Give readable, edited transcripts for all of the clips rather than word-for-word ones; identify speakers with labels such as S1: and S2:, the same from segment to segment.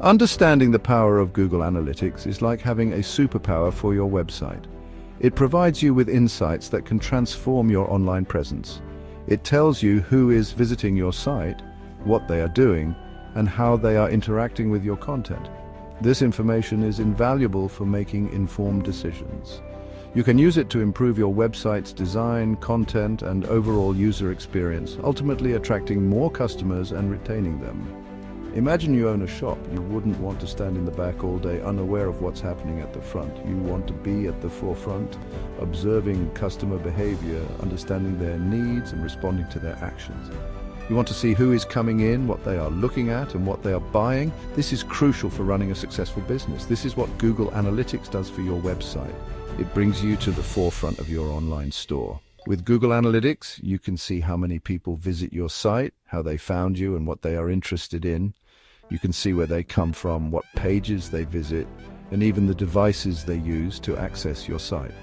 S1: Understanding the power of Google Analytics is like having a superpower for your website. It provides you with insights that can transform your online presence. It tells you who is visiting your site, what they are doing, and how they are interacting with your content. This information is invaluable for making informed decisions. You can use it to improve your website's design, content, and overall user experience, ultimately attracting more customers and retaining them. Imagine you own a shop. You wouldn't want to stand in the back all day unaware of what's happening at the front. You want to be at the forefront, observing customer behavior, understanding their needs, and responding to their actions. You want to see who is coming in, what they are looking at, and what they are buying. This is crucial for running a successful business. This is what Google Analytics does for your website. It brings you to the forefront of your online store. With Google Analytics, you can see how many people visit your site, how they found you, and what they are interested in. You can see where they come from, what pages they visit, and even the devices they use to access your site.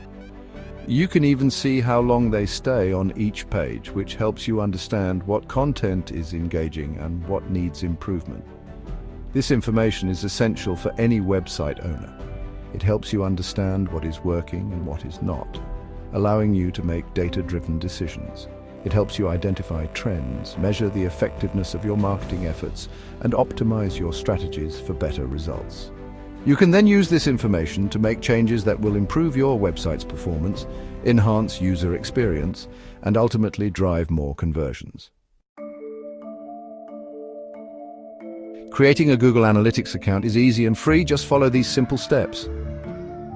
S1: You can even see how long they stay on each page, which helps you understand what content is engaging and what needs improvement. This information is essential for any website owner. It helps you understand what is working and what is not, allowing you to make data-driven decisions. It helps you identify trends, measure the effectiveness of your marketing efforts, and optimize your strategies for better results. You can then use this information to make changes that will improve your website's performance, enhance user experience, and ultimately drive more conversions. Creating a Google Analytics account is easy and free. Just follow these simple steps.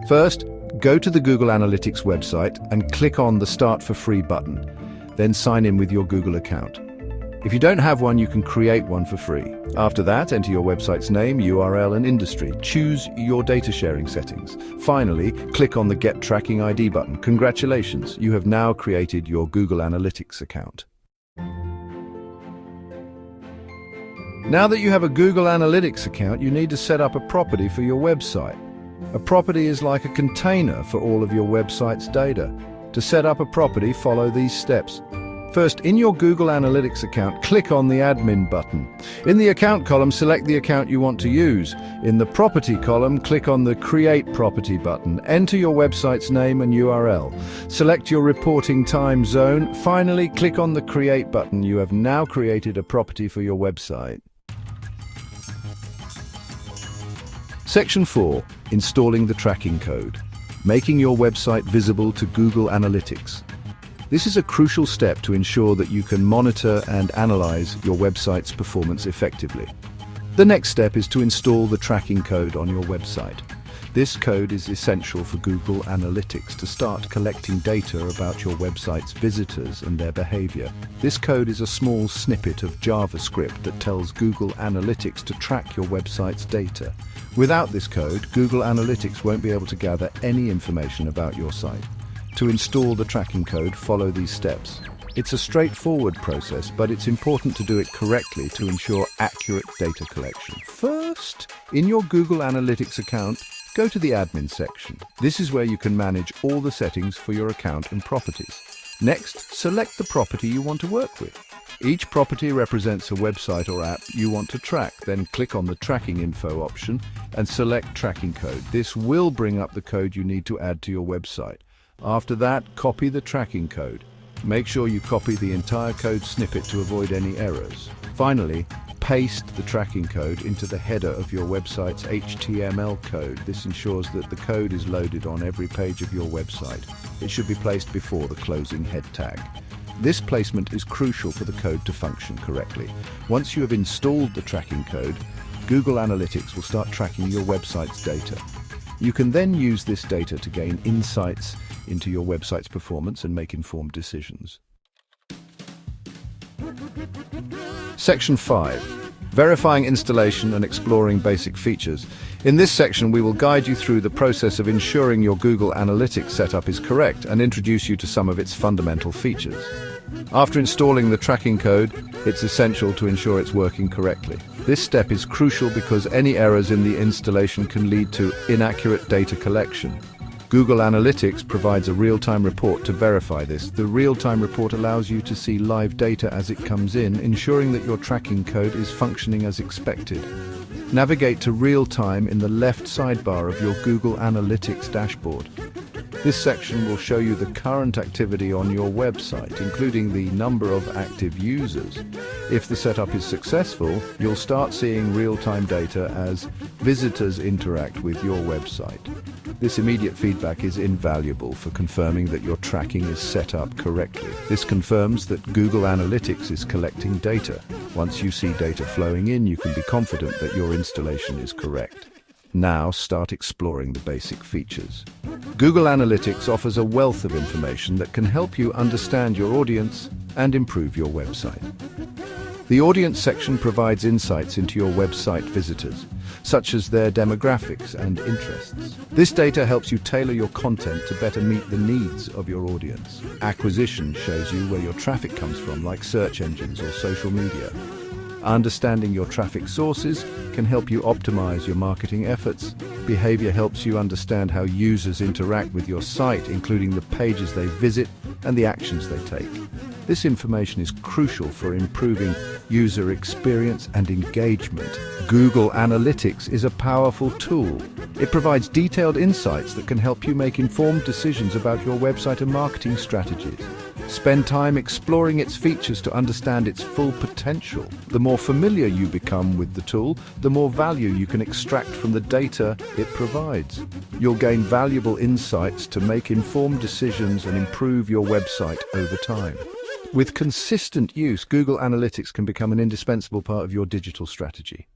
S1: First, go to the Google Analytics website and click on the Start for Free button. Then sign in with your Google account. If you don't have one, you can create one for free. After that, enter your website's name, URL, and industry. Choose your data sharing settings. Finally, click on the Get Tracking ID button. Congratulations, you have now created your Google Analytics account. Now that you have a Google Analytics account, you need to set up a property for your website. A property is like a container for all of your website's data. To set up a property, follow these steps. First, in your Google Analytics account, click on the Admin button. In the Account column, select the account you want to use. In the Property column, click on the Create Property button. Enter your website's name and URL. Select your reporting time zone. Finally, click on the Create button. You have now created a property for your website. Section 4. Installing the tracking code. Making your website visible to Google Analytics. This is a crucial step to ensure that you can monitor and analyze your website's performance effectively. The next step is to install the tracking code on your website. This code is essential for Google Analytics to start collecting data about your website's visitors and their behavior. This code is a small snippet of JavaScript that tells Google Analytics to track your website's data. Without this code, Google Analytics won't be able to gather any information about your site. To install the tracking code, follow these steps. It's a straightforward process, but it's important to do it correctly to ensure accurate data collection. First, in your Google Analytics account, go to the Admin section. This is where you can manage all the settings for your account and properties. Next, select the property you want to work with. Each property represents a website or app you want to track. Then click on the Tracking Info option and select Tracking Code. This will bring up the code you need to add to your website. After that, copy the tracking code. Make sure you copy the entire code snippet to avoid any errors. Finally, paste the tracking code into the header of your website's HTML code. This ensures that the code is loaded on every page of your website. It should be placed before the closing head tag. This placement is crucial for the code to function correctly. Once you have installed the tracking code, Google Analytics will start tracking your website's data. You can then use this data to gain insights into your website's performance and make informed decisions. Section 5. Verifying installation and exploring basic features. In this section, we will guide you through the process of ensuring your Google Analytics setup is correct and introduce you to some of its fundamental features. After installing the tracking code, it's essential to ensure it's working correctly. This step is crucial because any errors in the installation can lead to inaccurate data collection. Google Analytics provides a real-time report to verify this. The real-time report allows you to see live data as it comes in, ensuring that your tracking code is functioning as expected. Navigate to Real-Time in the left sidebar of your Google Analytics dashboard. This section will show you the current activity on your website, including the number of active users. If the setup is successful, you'll start seeing real-time data as visitors interact with your website. This immediate feedback is invaluable for confirming that your tracking is set up correctly. This confirms that Google Analytics is collecting data. Once you see data flowing in, you can be confident that your installation is correct. Now start exploring the basic features. Google Analytics offers a wealth of information that can help you understand your audience and improve your website. The Audience section provides insights into your website visitors, such as their demographics and interests. This data helps you tailor your content to better meet the needs of your audience. Acquisition shows you where your traffic comes from, like search engines or social media. Understanding your traffic sources can help you optimize your marketing efforts. Behavior helps you understand how users interact with your site, including the pages they visit and the actions they take. This information is crucial for improving user experience and engagement. Google Analytics is a powerful tool. It provides detailed insights that can help you make informed decisions about your website and marketing strategies. Spend time exploring its features to understand its full potential. The more familiar you become with the tool, the more value you can extract from the data it provides. You'll gain valuable insights to make informed decisions and improve your website over time. With consistent use, Google Analytics can become an indispensable part of your digital strategy.